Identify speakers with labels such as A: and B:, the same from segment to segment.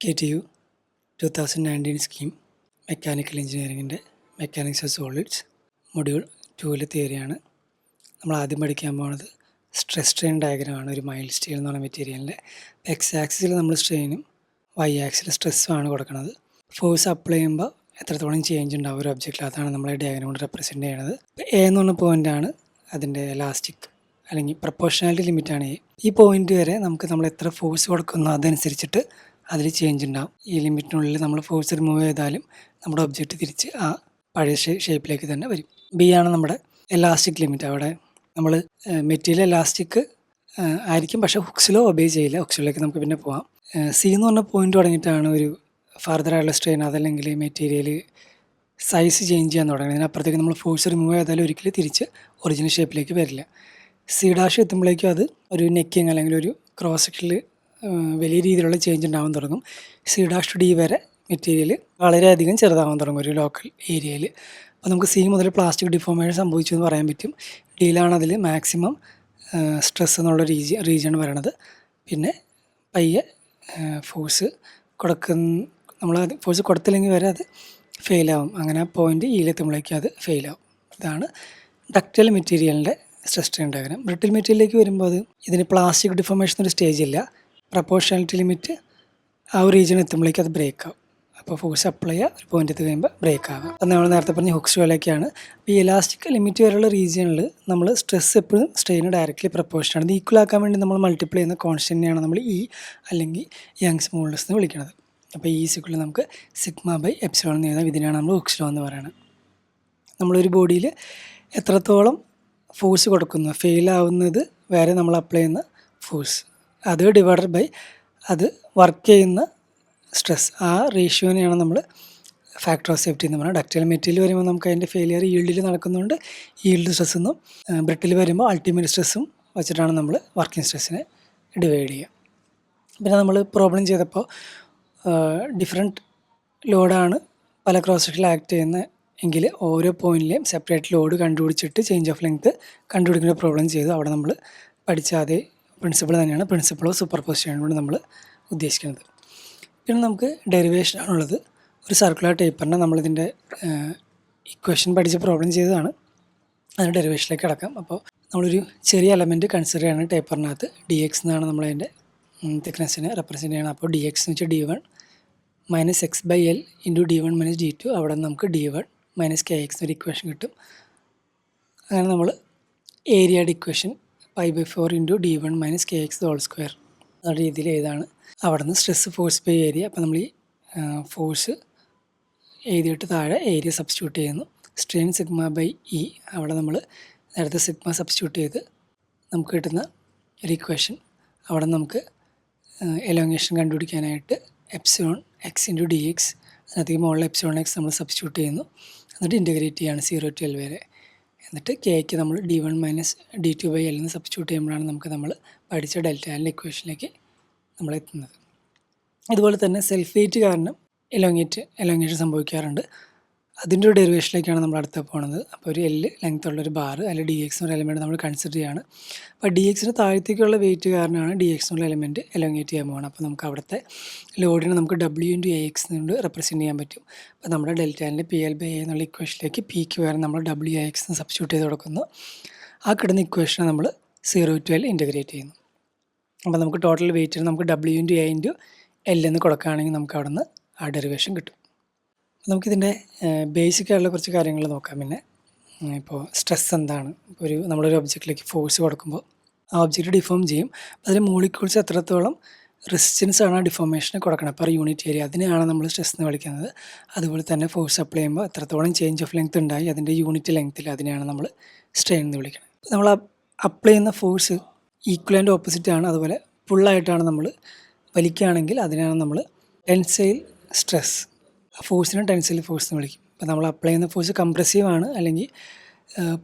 A: KTU 2019 scheme mechanical എഞ്ചിനീയറിങ്ങിൻ്റെ mechanics of solids module 2 തിയറിയാണ്. നമ്മൾ ആദ്യം പഠിക്കാൻ പോകുന്നത് സ്ട്രെസ് സ്ട്രെയിൻ ഡയഗ്രമാണ്. ഒരു മൈൽഡ് സ്റ്റീൽ എന്ന് പറയുന്ന മെറ്റീരിയലിൻ്റെ എക്സ് ആക്സിസിൽ നമ്മൾ സ്ട്രെയിനും വൈ ആക്സിൽ സ്ട്രെസ്സും ആണ് കൊടുക്കുന്നത്. ഫോഴ്സ് അപ്ലൈ ചെയ്യുമ്പോൾ എത്രത്തോളം ചേഞ്ച് ഉണ്ടാവും ഒരു ഒബ്ജക്റ്റിൽ, അതാണ് നമ്മൾ ഡയഗ്രം കൊണ്ട് റെപ്രസെൻറ്റ് ചെയ്യണത്. എ എന്ന് പറഞ്ഞ പോയിൻ്റാണ് അതിൻ്റെ എലാസ്റ്റിക് അല്ലെങ്കിൽ പ്രൊപ്പോർഷണാലിറ്റി ലിമിറ്റാണ് എ. ഈ പോയിൻ്റ് വരെ നമ്മൾ എത്ര ഫോഴ്സ് കൊടുക്കുന്നോ അതനുസരിച്ചിട്ട് അതിൽ ചേഞ്ച് ഉണ്ടാവും. ഈ ലിമിറ്റിനുള്ളിൽ നമ്മൾ ഫോഴ്സ് റിമൂവ് ചെയ്താലും നമ്മുടെ ഒബ്ജക്റ്റ് തിരിച്ച് ആ പഴയ ഷേപ്പിലേക്ക് തന്നെ വരും. ബി ആണ് നമ്മുടെ എലാസ്റ്റിക് ലിമിറ്റ്. അവിടെ നമ്മൾ മെറ്റീരിയൽ എലാസ്റ്റിക് ആയിരിക്കും, പക്ഷേ ഹുക്സിലോ ഒബേ ചെയ്യില്ല. ഹുക്സിലേക്ക് നമുക്ക് പിന്നെ പോകാം. സി എന്ന് പറഞ്ഞ പോയിന്റ് തുടങ്ങിയിട്ടാണ് ഒരു ഫർദർ ആയിട്ടുള്ള സ്ട്രെയിൻ, അതല്ലെങ്കിൽ മെറ്റീരിയൽ സൈസ് ചേഞ്ച് ചെയ്യാൻ തുടങ്ങുന്നത്. ഇതിനപ്പുറത്തേക്ക് നമ്മൾ ഫോഴ്സ് റിമൂവ് ചെയ്താലും ഒരിക്കലും തിരിച്ച് ഒറിജിനൽ ഷേപ്പിലേക്ക് വരില്ല. സി ഡാഷ് എത്തുമ്പോഴേക്കും അത് ഒരു നെക്കിങ് അല്ലെങ്കിൽ ഒരു ക്രോസ് സെക്ഷനിൽ വലിയ രീതിയിലുള്ള ചേഞ്ച് ഉണ്ടാകാൻ തുടങ്ങും. സി ഡാഷ് ടു ഡി വരെ മെറ്റീരിയൽ വളരെയധികം ചെറുതാകാൻ തുടങ്ങും ഒരു ലോക്കൽ ഏരിയയിൽ. അപ്പോൾ നമുക്ക് സി മുതൽ പ്ലാസ്റ്റിക് ഡിഫോർമേഷൻ സംഭവിച്ചു എന്ന് പറയാൻ പറ്റും. ഡിയിലാണ് അതിൽ മാക്സിമം സ്ട്രെസ് എന്നുള്ള റീജിയൺ വരണത്. പിന്നെ പയ്യെ ഫോഴ്സ് നമ്മൾ ഫോഴ്സ് കൊടുത്തില്ലെങ്കിൽ വരെ അത് ഫെയിലാവും. അങ്ങനെ ആ പോയിൻ്റ് ഇയിലെത്തുമ്പോഴേക്കും അത് ഫെയിലാവും. ഇതാണ് ഡക്റ്റൈൽ മെറ്റീരിയലിൻ്റെ സ്ട്രെസ് സ്ട്രെയിൻ ഡയഗ്രം. ബ്രിട്ടിൽ മെറ്റീരിയലിലേക്ക് വരുമ്പോൾ ഇതിന് പ്ലാസ്റ്റിക് ഡിഫോർമേഷൻ ഒരു സ്റ്റേജ് ഇല്ല. പ്രൊപ്പോർഷണാലിറ്റി ലിമിറ്റ് ആ ഒരു റീജിയൻ എത്തുമ്പോഴേക്കും അത് ബ്രേക്ക് ആവും. അപ്പോൾ ഫോഴ്സ് അപ്ലൈ ചെയ്യുക, ഒരു പോയിന്റ് എത്തി കഴിയുമ്പോൾ ബ്രേക്ക് ആകാം. അപ്പം നമ്മൾ നേരത്തെ പറഞ്ഞ ഹുക്സ് പോലെയൊക്കെയാണ്. അപ്പോൾ ഈ എലാസ്റ്റിക് ലിമിറ്റ് വരെയുള്ള റീജിയനിൽ നമ്മൾ സ്ട്രെസ് എപ്പോഴും സ്ട്രെയിന് ഡയറക്റ്റ്ലി പ്രൊപ്പോർഷനാണ്. ഇത് ഈക്വൽ ആക്കാൻ വേണ്ടി നമ്മൾ മൾട്ടിപ്ലൈ ചെയ്യുന്ന കോൺസ്റ്റൻ്റിനെയാണ് നമ്മൾ ഇ അല്ലെങ്കിൽ യങ്സ് മോഡുലസ് എന്ന് വിളിക്കുന്നത്. അപ്പോൾ ഈ സിക്വൽ നമുക്ക് സിഗ്മ ബൈ എപ്സിലോൺ എന്ന് എഴുതാം. ഇതിനാണ് നമ്മൾ ഹുക്സ് ലോ എന്ന് പറയുന്നത്. നമ്മളൊരു ബോഡിയിൽ എത്രത്തോളം ഫോഴ്സ് കൊടുക്കുന്നു, ഫെയിലാവുന്നത് വരെ നമ്മൾ അപ്ലൈ ചെയ്യുന്ന ഫോഴ്സ്, അത് ഡിവൈഡഡ് ബൈ അത് വർക്ക് ചെയ്യുന്ന സ്ട്രെസ്, ആ റേഷ്യോനെയാണ് നമ്മൾ ഫാക്ടർ ഓഫ് സേഫ്റ്റി എന്ന് പറയുന്നത്. ഡക്റ്റൈൽ മെറ്റീരിയൽ വരുമ്പോൾ നമുക്ക് അതിൻ്റെ ഫെയിലിയർ ഈൽഡിൽ നടക്കുന്നുണ്ട്. ഈൽഡ് സ്ട്രെസ് എന്നും ബ്രിട്ടിൽ വരുമ്പോൾ അൾട്ടിമേറ്റ് സ്ട്രെസ്സും വെച്ചിട്ടാണ് നമ്മൾ വർക്കിംഗ് സ്ട്രെസ്സിനെ ഡിവൈഡ് ചെയ്യുക. പിന്നെ നമ്മൾ പ്രോബ്ലം ചെയ്തപ്പോൾ ഡിഫറെൻറ്റ് ലോഡാണ് പല ക്രോസ് സെക്ഷനിൽ ആക്ട് ചെയ്യുന്ന എങ്കിൽ ഓരോ പോയിന്റിലെയും സെപ്പറേറ്റ് ലോഡ് കണ്ടുപിടിച്ചിട്ട് ചേഞ്ച് ഓഫ് ലെങ്ത്ത് കണ്ടുപിടിക്കുന്ന പ്രോബ്ലം ചെയ്തു. അവിടെ നമ്മൾ പഠിച്ച അതേ പ്രിൻസിപ്പിൾ തന്നെയാണ് പ്രിൻസിപ്പിൾ ഓഫ് സൂപ്പർ പൊസിഷൻ കൊണ്ട് നമ്മൾ ഉദ്ദേശിക്കുന്നത്. പിന്നെ നമുക്ക് ഡെറിവേഷനാണുള്ളത്. ഒരു സർക്കുലർ ടേപ്പറിനെ നമ്മളിതിൻ്റെ ഇക്വേഷൻ പഠിച്ച പ്രോബ്ലം ചെയ്തതാണ്. അതിന് ഡെറിവേഷനിലേക്ക് കിടക്കാം. അപ്പോൾ നമ്മളൊരു ചെറിയ എലമെൻറ്റ് കൺസിഡർ ചെയ്യണം ടേപ്പറിനകത്ത്. ഡി എക്സ് എന്നാണ് നമ്മളതിൻ്റെ തിക്നെസ്സിനെ റെപ്രസെൻറ്റ് ചെയ്യണം. അപ്പോൾ ഡി എക്സ് എന്ന് വെച്ചാൽ D1 minus X by L into D1 minus D2. അവിടെ നിന്ന് നമുക്ക് D1 മൈനസ് കെ എക്സ് ഒരു ഇക്വേഷൻ കിട്ടും. അങ്ങനെ നമ്മൾ ഏരിയയുടെ equation π/4 into D1 minus K X whole square എന്ന രീതിയിൽ ഏതാണ്. അവിടെ നിന്ന് സ്ട്രെസ് ഫോഴ്സ് ബൈ ഏരിയ. അപ്പോൾ നമ്മൾ ഈ ഫോഴ്സ് എഴുതിയിട്ട് താഴെ ഏരിയ സബ്സ്റ്റിറ്റ്യൂട്ട് ചെയ്യുന്നു. Strain sigma by E. അവിടെ നമ്മൾ നേരത്തെ സിഗ്മ സബ്സ്റ്റിറ്റ്യൂട്ട് ചെയ്ത് നമുക്ക് കിട്ടുന്ന ഒരു ഇക്വേഷൻ. അവിടെ നമുക്ക് എലോങ്ങേഷൻ കണ്ടുപിടിക്കാനായിട്ട് epsilon X into D X, അതിനകത്തേക്ക് മുകളിൽ എപ്സിലോൺ എക്സ് നമ്മൾ സബ്സ്റ്റിറ്റ്യൂട്ട് ചെയ്യുന്നു. എന്നിട്ട് ഇൻറ്റഗ്രേറ്റ് ചെയ്യാണ് 0 to L വരെ. എന്നിട്ട് കെക്ക് നമ്മൾ D1 minus D2 by L എന്ന് സബ്സ്റ്റിറ്റ്യൂട്ട് ചെയ്യുമ്പോഴാണ് നമ്മൾ പഠിച്ച ഡെൽറ്റയുടെ ഇക്വേഷനിലേക്ക് നമ്മൾ എത്തുന്നത്. ഇതുപോലെ തന്നെ സെൽഫ് വെയിറ്റ് കാരണം എലോങ്ങേഷൻ സംഭവിക്കാറുണ്ട്. അതിൻ്റെ ഒരു ഡെറിവേഷനിലേക്കാണ് നമ്മൾ അടുത്ത് പോകുന്നത്. അപ്പോൾ ഒരു L ലെങ്ത് ഉള്ളൊരു ബാർ അല്ലെങ്കിൽ DX എന്നൊരു എലമെൻറ്റ് നമ്മൾ കൺസിഡർ ചെയ്യുകയാണ്. അപ്പോൾ DXന് താഴത്തേക്കുള്ള വെയിറ്റ് കാരണമാണ് DX എന്നുള്ള എലമെൻറ്റ് എലോങ്ങേറ്റ് ചെയ്യാൻ പോകുന്നത്. അപ്പോൾ നമുക്ക് അവിടുത്തെ ലോഡിനെ നമുക്ക് W ഇൻറ്റു AX കൊണ്ട് റെപ്രസെൻറ്റ് ചെയ്യാൻ പറ്റും. അപ്പോൾ നമ്മുടെ ഡെൽറ്റാൻ്റെ PL/A എന്നുള്ള ഇക്വേഷനിലേക്ക് Pക്ക് പകരം നമ്മൾ WAX എന്ന് സബ്സ്റ്റിറ്റ്യൂട്ട് ചെയ്ത് കൊടുക്കുന്നു. ആ കിടന്ന ഇക്വേഷനെ നമ്മൾ 0 to L ഇൻറ്റഗ്രേറ്റ് ചെയ്യുന്നു. അപ്പോൾ നമുക്ക് ടോട്ടൽ വെയിറ്റ് നമുക്ക് W into A into L എന്ന് കൊടുക്കുകയാണെങ്കിൽ നമുക്ക് അവിടെ നിന്ന് ആ ഡെറിവേഷൻ കിട്ടും. നമുക്കിതിൻ്റെ ബേസിക് ആയിട്ടുള്ള കുറച്ച് കാര്യങ്ങൾ നോക്കാം. പിന്നെ ഇപ്പോൾ സ്ട്രെസ് എന്താണ്, ഇപ്പോൾ നമ്മളൊരു ഒബ്ജക്റ്റിലേക്ക് ഫോഴ്സ് കൊടുക്കുമ്പോൾ ആ ഒബ്ജക്റ്റ് ഡിഫോം ചെയ്യും. അതിൽ മോളിക്യൂൾസ് എത്രത്തോളം റെസിസ്റ്റൻസ് ആണ് ആ ഡിഫോർമേഷന് കൊടുക്കണം പെർ യൂണിറ്റ് ഏരിയ, അതിനെയാണ് നമ്മൾ സ്ട്രെസ് എന്ന് വിളിക്കുന്നത്. അതുപോലെ തന്നെ ഫോഴ്സ് അപ്ലൈ ചെയ്യുമ്പോൾ എത്രത്തോളം ചേഞ്ച് ഓഫ് ലെങ്ത് ഉണ്ടായി അതിൻ്റെ യൂണിറ്റ് ലെങ്ത്തിൽ, അതിനെയാണ് നമ്മൾ സ്ട്രെയിൻ എന്ന് വിളിക്കുന്നത്. നമ്മൾ അപ്ലൈ ചെയ്യുന്ന ഫോഴ്സ് ഈക്വൽ ആൻഡ് ഓപ്പോസിറ്റ് ആണ്. അതുപോലെ ഫുള്ളായിട്ടാണ് നമ്മൾ വലിക്കുകയാണെങ്കിൽ അതിനാണ് നമ്മൾ ടെൻസൈൽ സ്ട്രെസ്, ഫോഴ്സിനെ ടെൻസൈൽ ഫോഴ്സ് എന്ന് വിളിക്കും. അപ്പോൾ നമ്മൾ അപ്ലൈ ചെയ്യുന്ന ഫോഴ്സ് കംപ്രസീവ് ആണ്, അല്ലെങ്കിൽ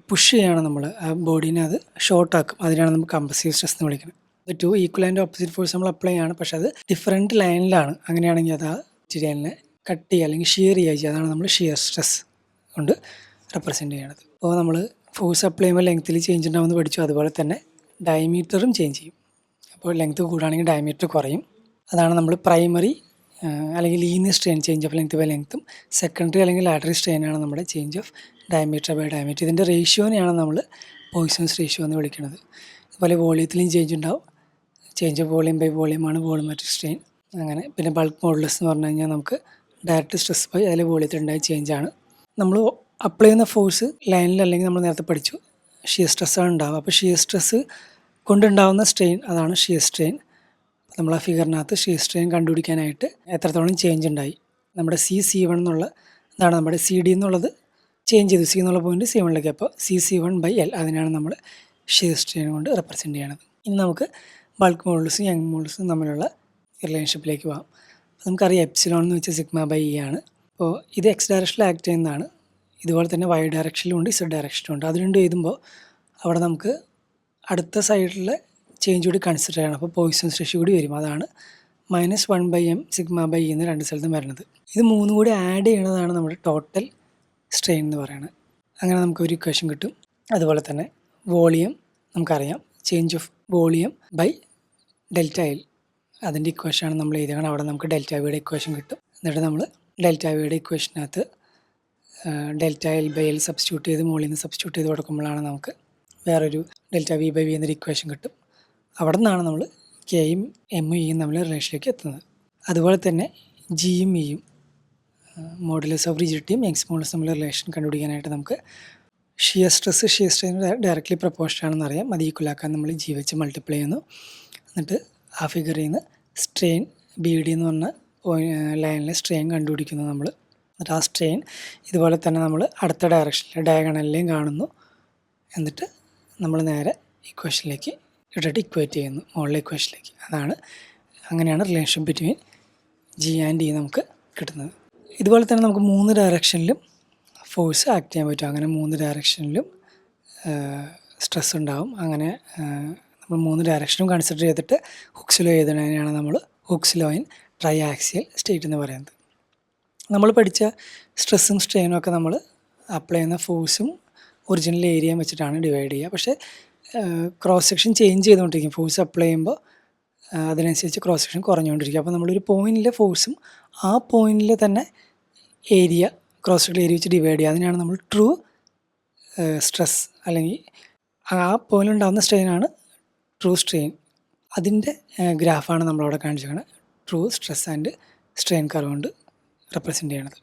A: പുഷ് ചെയ്യാണ് നമ്മൾ ആ ബോഡീനെ, അത് ഷോർട്ടാക്കും. അതിനാണ് നമ്മൾ കംപ്രസീവ് സ്ട്രെസ് എന്ന് വിളിക്കുന്നത്. Two equal and opposite force നമ്മൾ അപ്ലൈ ചെയ്യാണ്, പക്ഷേ അത് ഡിഫറെൻറ്റ് ലൈനിലാണ്. അങ്ങനെയാണെങ്കിൽ അത് ആ മെറ്റീരിയലിനെ കട്ട് ചെയ്യുക അല്ലെങ്കിൽ ഷിയർ ചെയ്യുക. അതാണ് നമ്മൾ ഷിയർ സ്ട്രെസ് കൊണ്ട് റെപ്രസെൻറ്റ് ചെയ്യണത്. അപ്പോൾ നമ്മൾ ഫോഴ്സ് അപ്ലൈ ചെയ്യുമ്പോൾ ലെങ്ത്തിൽ ചേഞ്ച് ഉണ്ടാവുമെന്ന് പഠിച്ചു. അതുപോലെ തന്നെ ഡയമീറ്ററും ചേഞ്ച് ചെയ്യും. അപ്പോൾ ലെങ്ത്ത് കൂടുകയാണെങ്കിൽ ഡയമീറ്റർ കുറയും. അതാണ് നമ്മൾ പ്രൈമറി അല്ലെങ്കിൽ linear strain change of length by ലെങ്ത്തും, സെക്കൻഡറി അല്ലെങ്കിൽ ലാറ്ററൽ സ്ട്രെയിനാണ് നമ്മുടെ change of diameter by diameter. ഇതിൻ്റെ റേഷ്യോനെയാണ് നമ്മൾ പോയിസൺസ് റേഷ്യോ എന്ന് വിളിക്കുന്നത്. അതുപോലെ വോളിയത്തിലും ചേഞ്ച് ഉണ്ടാവും. ചേഞ്ച് ഓഫ് വോളിയം ബൈ വോളിയമാണ് വോളിയോമെട്രിക് സ്ട്രെയിൻ. അങ്ങനെ പിന്നെ ബൾക്ക് മോഡുലസ് എന്ന് പറഞ്ഞു കഴിഞ്ഞാൽ നമുക്ക് ഡയറക്റ്റ് സ്ട്രെസ് ബൈ അതിൽ വോളിയത്തിൽ ഉണ്ടായ ചേഞ്ചാണ്. നമ്മൾ അപ്ലൈ ചെയ്യുന്ന ഫോഴ്സ് ലൈനിൽ, അല്ലെങ്കിൽ നമ്മൾ നേരത്തെ പഠിച്ചു ഷിയർ സ്ട്രെസ്സാണ് ഉണ്ടാവുക. അപ്പോൾ ഷിയർ സ്ട്രെസ്സ് കൊണ്ടുണ്ടാകുന്ന സ്ട്രെയിൻ, അതാണ് ഷിയർ സ്ട്രെയിൻ. നമ്മൾ ആ ഫിഗറിനകത്ത് ഷിയർ സ്ട്രെയിൻ കണ്ടുപിടിക്കാനായിട്ട് എത്രത്തോളം ചേഞ്ച് ഉണ്ടായി, നമ്മുടെ C1 എന്നുള്ള ഇതാണ് നമ്മുടെ CD എന്നുള്ളത് ചേഞ്ച് ചെയ്തു, C എന്നുള്ള പോയിന്റ് C1ലേക്ക്. അപ്പോൾ C1/L അതിനാണ് നമ്മൾ ഷിയർ സ്ട്രെയിൻ കൊണ്ട് റെപ്രസെൻറ്റ് ചെയ്യണത്. ഇനി നമുക്ക് ബൾക്ക് മോഡുലസും യങ് മോഡുലസും തമ്മിലുള്ള റിലേഷൻഷിപ്പിലേക്ക് പോകാം. നമുക്കറിയാം എപ്സിലോൺ എന്ന് വെച്ചാൽ σ/E ആണ്. അപ്പോൾ ഇത് X ഡയറക്ഷനിൽ ആക്ട് ചെയ്യുന്നതാണ്. ഇതുപോലെ തന്നെ Y ഡയറക്ഷനിലും ഉണ്ട്, Z ഡയറക്ഷനിലും ഉണ്ട്. അത് രണ്ടും എഴുതുമ്പോൾ അവിടെ നമുക്ക് അടുത്ത സൈഡിലെ ചേഞ്ച് കൂടി കൺസിഡർ ചെയ്യണം. അപ്പോൾ പോയിസൺസ് റേഷ്യോ കൂടി വരും. അതാണ് -1/m σ/E എന്ന് രണ്ട് സ്ഥലത്തും വരുന്നത്. ഇത് മൂന്നും കൂടി ആഡ് ചെയ്യണതാണ് നമ്മുടെ ടോട്ടൽ സ്ട്രെയിൻ എന്ന് പറയുന്നത്. അങ്ങനെ നമുക്കൊരു ഇക്വേഷൻ കിട്ടും. അതുപോലെ തന്നെ വോളിയം നമുക്കറിയാം, change of volume by ΔL, അതിൻ്റെ ഇക്വേഷനാണ് നമ്മൾ എഴുതിയാണ്. അവിടെ നമുക്ക് ΔVയുടെ ഇക്വേഷൻ കിട്ടും. എന്നിട്ട് നമ്മൾ ΔVയുടെ ഇക്വേഷനകത്ത് ΔL/L സബ്സ്റ്റിറ്റ്യൂട്ട് ചെയ്ത് മുകളിൽ നിന്ന് സബ്സ്റ്റിറ്റ്യൂട്ട് ചെയ്ത് കൊടുക്കുമ്പോഴാണ് നമുക്ക് വേറൊരു ΔV/V എന്നൊരു ഇക്വേഷൻ കിട്ടും. അവിടെ നിന്നാണ് നമ്മൾ Kയും Mയും Eയും തമ്മിൽ റിലേഷനിലേക്ക് എത്തുന്നത്. അതുപോലെ തന്നെ Gയും Eയും, മോഡുലസ് ഓഫ് റിജിഡിറ്റിയും യങ്സ് മോഡുലസ് തമ്മിൽ റിലേഷൻ കണ്ടുപിടിക്കാനായിട്ട് നമുക്ക് ഷിയർ സ്ട്രെയിൻ ഡയറക്റ്റ്ലി പ്രൊപ്പോർഷൻ ആണെന്ന് അറിയാം. അത് ഈക്വലാക്കാൻ നമ്മൾ G വെച്ച് മൾട്ടിപ്ലൈ ചെയ്യുന്നു. എന്നിട്ട് ആ ഫിഗറിൽ നിന്ന് സ്ട്രെയിൻ BD എന്ന് പറഞ്ഞ ലൈനിലെ സ്ട്രെയിൻ കണ്ടുപിടിക്കുന്നു നമ്മൾ. എന്നിട്ട് ആ സ്ട്രെയിൻ ഇതുപോലെ തന്നെ നമ്മൾ അടുത്ത ഡയറക്ഷനിൽ ഡയഗണലിലെയും കാണുന്നു. എന്നിട്ട് നമ്മൾ നേരെ ഇക്വേഷനിലേക്ക് ഇട്ടിട്ട് ഇക്വേറ്റ് ചെയ്യുന്നു, മുകളിലെ ഇക്വേഷനിലേക്ക്. അങ്ങനെയാണ് relation between G and E നമുക്ക് കിട്ടുന്നത്. ഇതുപോലെ തന്നെ നമുക്ക് 3 ഡയറക്ഷനിലും ഫോഴ്സ് ആക്ട് ചെയ്യാൻ പറ്റും. അങ്ങനെ 3 ഡയറക്ഷനിലും സ്ട്രെസ് ഉണ്ടാവും. അങ്ങനെ നമ്മൾ 3 ഡയറക്ഷനും കൺസിഡർ ചെയ്തിട്ട് ഹുക്സ് ലോ എഴുതുന്നതിനാണ് നമ്മൾ hooks law in try axial state എന്ന് പറയുന്നത്. നമ്മൾ പഠിച്ച സ്ട്രെസ്സും സ്ട്രെയിനും ഒക്കെ നമ്മൾ അപ്ലൈ ചെയ്യുന്ന ഫോഴ്സും ഒറിജിനൽ ഏരിയയും വെച്ചിട്ടാണ് ഡിവൈഡ് ചെയ്യുക. പക്ഷേ ക്രോസ് സെക്ഷൻ ചേഞ്ച് ചെയ്തുകൊണ്ടിരിക്കും. ഫോഴ്സ് അപ്ലൈ ചെയ്യുമ്പോൾ അതിനനുസരിച്ച് ക്രോസ് സെക്ഷൻ കുറഞ്ഞുകൊണ്ടിരിക്കും. അപ്പോൾ നമ്മളൊരു പോയിന്റിലെ ഫോഴ്സും ആ പോയിന്റിൽ തന്നെ ഏരിയ, ക്രോസ് സെക്ഷൻ ഏരിയ വെച്ച് ഡിവൈഡ് ചെയ്യുക. അതിനാണ് നമ്മൾ ട്രൂ സ്ട്രെസ്, അല്ലെങ്കിൽ ആ പോയിന്റിലുണ്ടാകുന്ന സ്ട്രെയിനാണ് ട്രൂ സ്ട്രെയിൻ. അതിൻ്റെ ഗ്രാഫാണ് നമ്മളവിടെ കാണിച്ചിരിക്കുന്നത്. True stress and strain curve കൊണ്ട് റെപ്രസെൻറ്റ് ചെയ്യണത്.